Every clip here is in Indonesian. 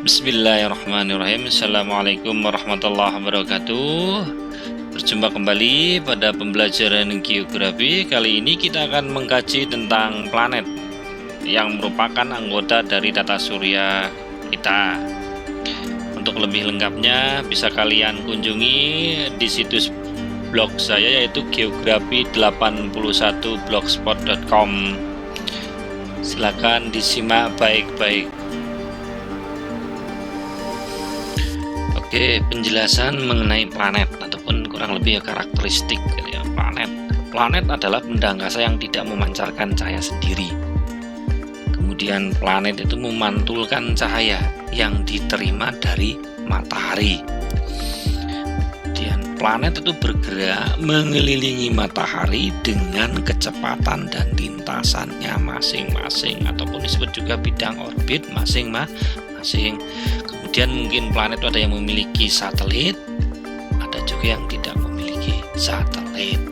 Bismillahirrahmanirrahim. Assalamualaikum warahmatullahi wabarakatuh. Berjumpa kembali pada pembelajaran geografi. Kali ini kita akan mengkaji tentang planet yang merupakan anggota dari tata surya kita. Untuk lebih lengkapnya bisa kalian kunjungi di situs blog saya, yaitu geografi81blogspot.com. Silakan disimak baik-baik. Oke, penjelasan mengenai planet ataupun kurang lebih karakteristik ya, planet. Planet adalah benda angkasa yang tidak memancarkan cahaya sendiri. Kemudian planet itu memantulkan cahaya yang diterima dari matahari. Kemudian planet itu bergerak mengelilingi matahari dengan kecepatan dan lintasannya masing-masing, ataupun disebut juga bidang orbit masing-masing. Kemudian mungkin planet itu ada yang memiliki satelit, ada juga yang tidak memiliki satelit.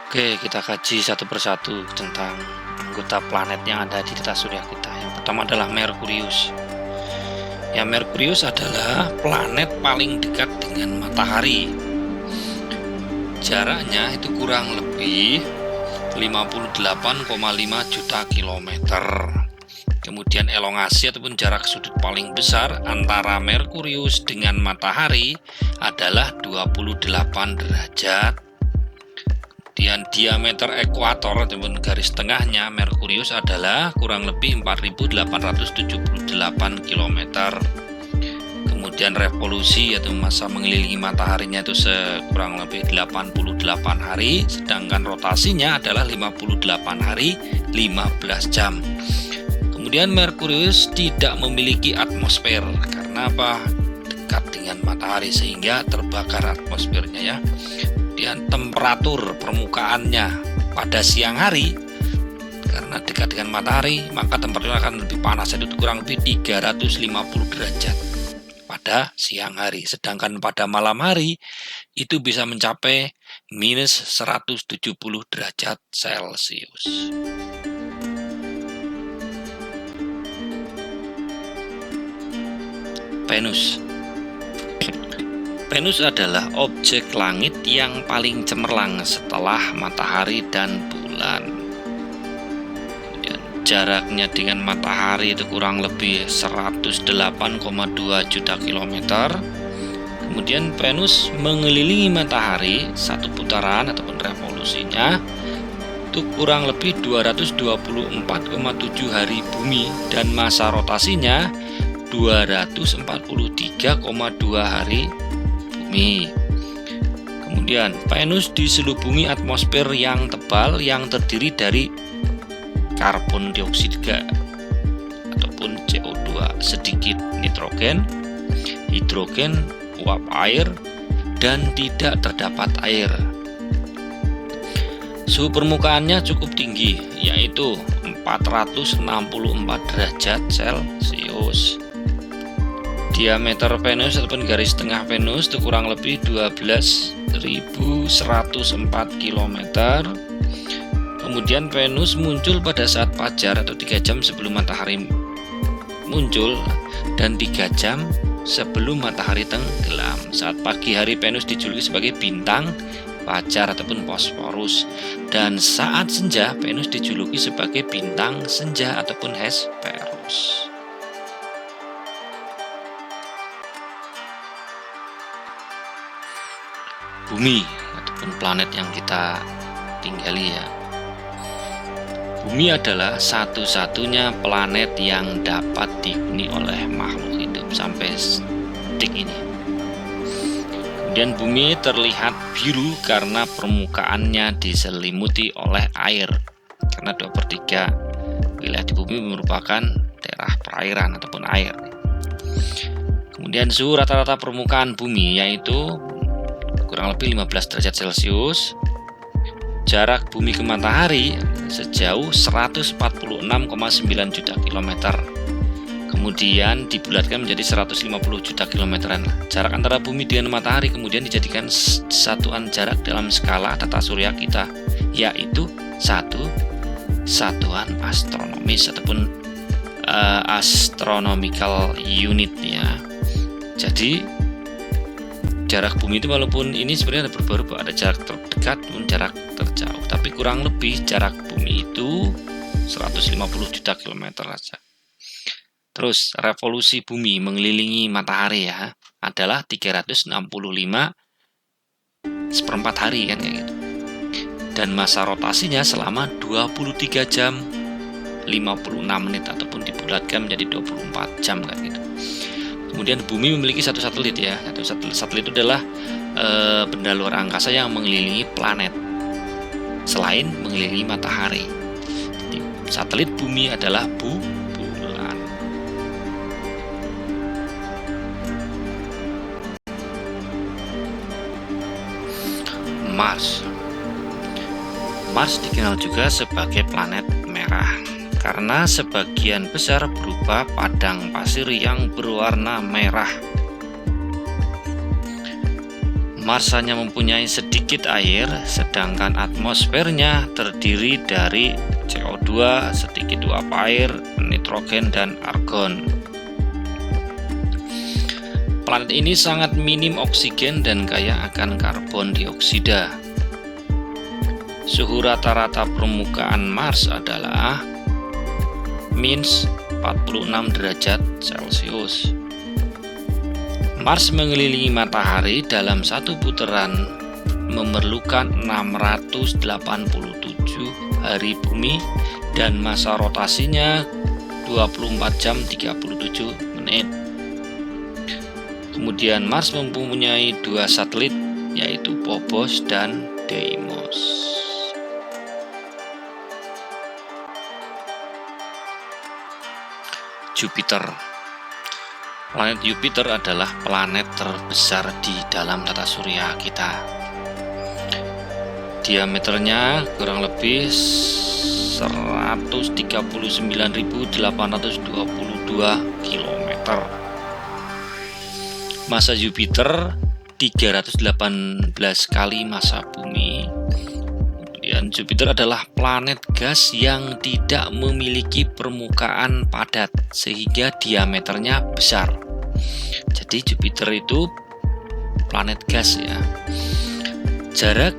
Oke, kita kaji satu persatu tentang anggota planet yang ada di tata surya kita. Yang pertama adalah Merkurius. Ya, Merkurius adalah planet paling dekat dengan matahari. Jaraknya itu kurang lebih 58,5 juta kilometer. Kemudian elongasi ataupun jarak sudut paling besar antara Merkurius dengan matahari adalah 28 derajat. Kemudian diameter ekuator ataupun garis tengahnya Merkurius adalah kurang lebih 4.878 km. Kemudian revolusi atau masa mengelilingi mataharinya itu kurang lebih 88 hari, sedangkan rotasinya adalah 58 hari 15 jam. Kemudian Merkurius tidak memiliki atmosfer karena apa? Dekat dengan matahari sehingga terbakar atmosfernya ya. Kemudian temperatur permukaannya pada siang hari, karena dekat dengan matahari maka temperatur akan lebih panas, itu kurang lebih 350 derajat pada siang hari, sedangkan pada malam hari itu bisa mencapai minus 170 derajat Celcius. Venus. Venus adalah objek langit yang paling cemerlang setelah matahari dan bulan. Kemudian jaraknya dengan matahari itu kurang lebih 108,2 juta kilometer. Kemudian Venus mengelilingi matahari satu putaran ataupun revolusinya itu kurang lebih 224,7 hari bumi, dan masa rotasinya 243,2 hari bumi. Kemudian Venus diselubungi atmosfer yang tebal yang terdiri dari karbon dioksida ataupun CO2, sedikit nitrogen, hidrogen, uap air, dan tidak terdapat air. Suhu permukaannya cukup tinggi, yaitu 464 derajat Celcius. Diameter Venus ataupun garis tengah Venus itu kurang lebih 12.104 km. Kemudian Venus muncul pada saat fajar atau 3 jam sebelum matahari muncul dan 3 jam sebelum matahari tenggelam. Saat pagi hari Venus dijuluki sebagai bintang fajar ataupun Bosporus, dan saat senja Venus dijuluki sebagai bintang senja ataupun Hesperus. Bumi ataupun planet yang kita tinggali ya. Bumi adalah satu-satunya planet yang dapat dihuni oleh makhluk hidup sampai detik ini. Kemudian bumi terlihat biru karena permukaannya diselimuti oleh air, karena 2/3 wilayah di bumi merupakan daerah perairan ataupun air. Kemudian suhu rata-rata permukaan bumi yaitu kurang lebih 15 derajat Celcius. Jarak bumi ke matahari sejauh 146,9 juta kilometer. Kemudian dibulatkan menjadi 150 juta kilometeran. Jarak antara bumi dengan matahari kemudian dijadikan satuan jarak dalam skala tata surya kita, yaitu satu satuan astronomis ataupun astronomical unit ya. Jadi jarak bumi itu walaupun ini sebenarnya ada berubah-ubah, ada jarak terdekat maupun jarak terjauh, tapi kurang lebih jarak bumi itu 150 juta kilometer saja. Terus revolusi bumi mengelilingi matahari ya adalah 365 seperempat hari kan kayak gitu. Dan masa rotasinya selama 23 jam 56 menit ataupun dibulatkan menjadi 24 jam kayak gitu. Kemudian bumi memiliki satu satelit ya. Satelit itu adalah benda luar angkasa yang mengelilingi planet selain mengelilingi matahari. Jadi, satelit bumi adalah bulan. Mars dikenal juga sebagai planet merah karena sebagian besar berupa padang pasir yang berwarna merah. Mars hanya mempunyai sedikit air, sedangkan atmosfernya terdiri dari CO2, sedikit uap air, nitrogen, dan argon. Planet ini sangat minim oksigen dan kaya akan karbon dioksida. Suhu rata-rata permukaan Mars adalah minus 46 derajat Celcius. Mars mengelilingi matahari dalam satu putaran memerlukan 687 hari bumi dan masa rotasinya 24 jam 37 menit. Kemudian Mars mempunyai dua satelit yaitu Phobos dan Deimos. Jupiter. Planet Jupiter adalah planet terbesar di dalam tata surya kita. Diameternya kurang lebih 139.822 km. Masa Jupiter 318 kali masa bumi. Kemudian Jupiter adalah planet gas yang tidak memiliki permukaan padat sehingga diameternya besar. Jadi Jupiter itu planet gas ya. Jarak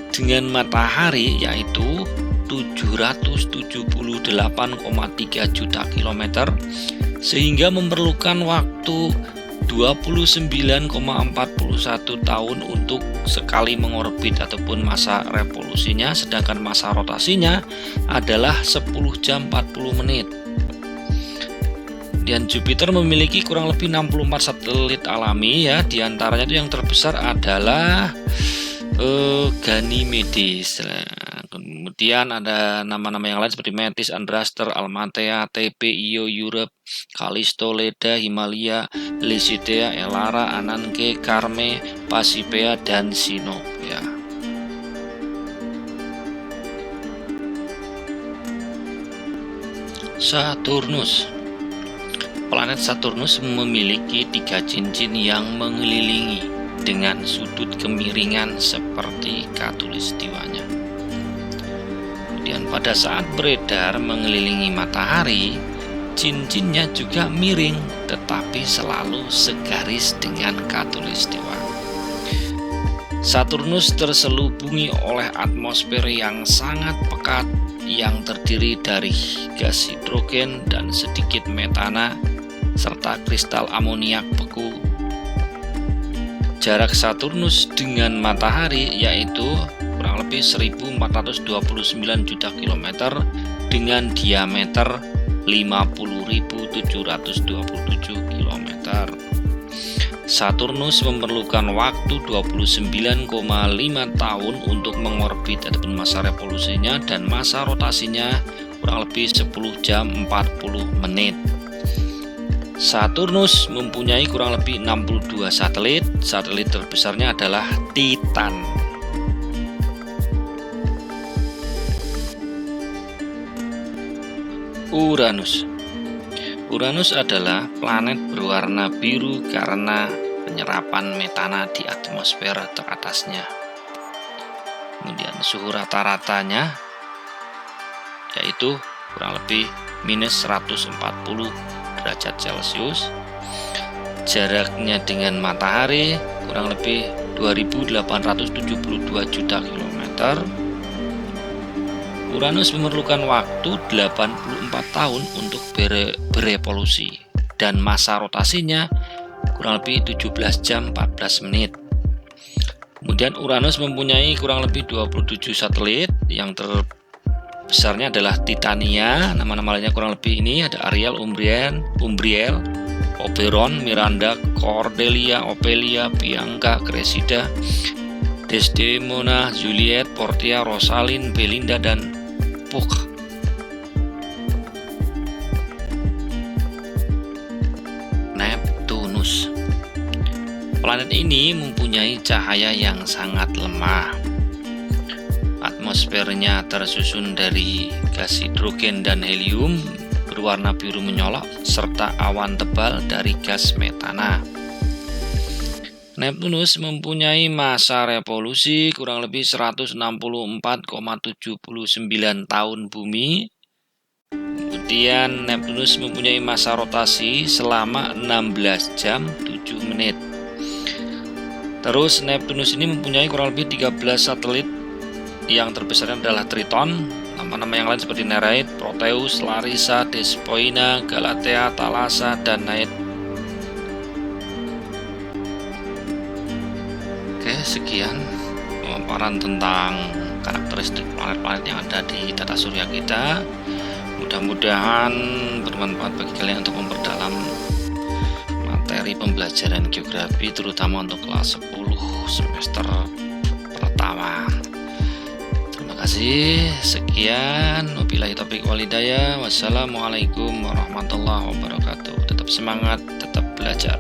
dengan matahari yaitu 778,3 juta kilometer sehingga memerlukan waktu 29,41 tahun untuk sekali mengorbit ataupun masa revolusinya, sedangkan masa rotasinya adalah 10 jam 40 menit. Dan Jupiter memiliki kurang lebih 64 satelit alami ya, diantaranya itu yang terbesar adalah Ganymedes. Kemudian ada nama-nama yang lain seperti Metis, Andraster, Almatea, TP, Io, Europe, Callisto, Leda, Himalaya, Lycidea, Elara, Ananke, Carme, Pasipea, dan Sinopia. Saturnus. Planet Saturnus memiliki 3 cincin yang mengelilingi dengan sudut kemiringan seperti khatulistiwanya. Kemudian pada saat beredar mengelilingi matahari, cincinnya juga miring tetapi selalu segaris dengan khatulistiwa. Saturnus terselubungi oleh atmosfer yang sangat pekat yang terdiri dari gas hidrogen dan sedikit metana serta kristal amoniak beku. Jarak Saturnus dengan matahari yaitu kurang lebih 1429 juta kilometer dengan diameter 50.727 km. Saturnus memerlukan waktu 29,5 tahun untuk mengorbit ataupun masa revolusinya, dan masa rotasinya kurang lebih 10 jam 40 menit. Saturnus mempunyai kurang lebih 62 satelit. Satelit terbesarnya adalah Titan. Uranus. Uranus adalah planet berwarna biru karena penyerapan metana di atmosfer teratasnya. Kemudian suhu rata-ratanya yaitu kurang lebih minus 140 derajat Celcius. Jaraknya dengan matahari kurang lebih 2872 juta kilometer. Uranus memerlukan waktu 84 tahun untuk berevolusi dan masa rotasinya kurang lebih 17 jam 14 menit. Kemudian Uranus mempunyai kurang lebih 27 satelit. Yang terbesarnya adalah Titania. Nama-nama lainnya kurang lebih ini ada Ariel, Umbriel, Oberon, Miranda, Cordelia, Ophelia, Bianca, Cressida, Desdemona, Juliet, Portia, Rosalind, Belinda, dan Puck. Neptunus. Planet ini mempunyai cahaya yang sangat lemah. Atmosfernya tersusun dari gas hidrogen dan helium berwarna biru menyolok serta awan tebal dari gas metana. Neptunus mempunyai masa revolusi kurang lebih 164,79 tahun bumi. Kemudian Neptunus mempunyai masa rotasi selama 16 jam 7 menit. Terus Neptunus ini mempunyai kurang lebih 13 satelit. Yang terbesarnya adalah Triton. Nama-nama yang lain seperti Nereid, Proteus, Larissa, Despoina, Galatea, Thalassa, dan Neid. Oke, sekian pemaparan tentang karakteristik planet-planet yang ada di tata surya kita. Mudah-mudahan bermanfaat bagi kalian untuk memperdalam materi pembelajaran geografi, terutama untuk kelas 10 semester pertama. Terima kasih. Sekian. Wabillahi taufiq wal hidayah. Wassalamualaikum warahmatullahi wabarakatuh. Tetap semangat, tetap belajar.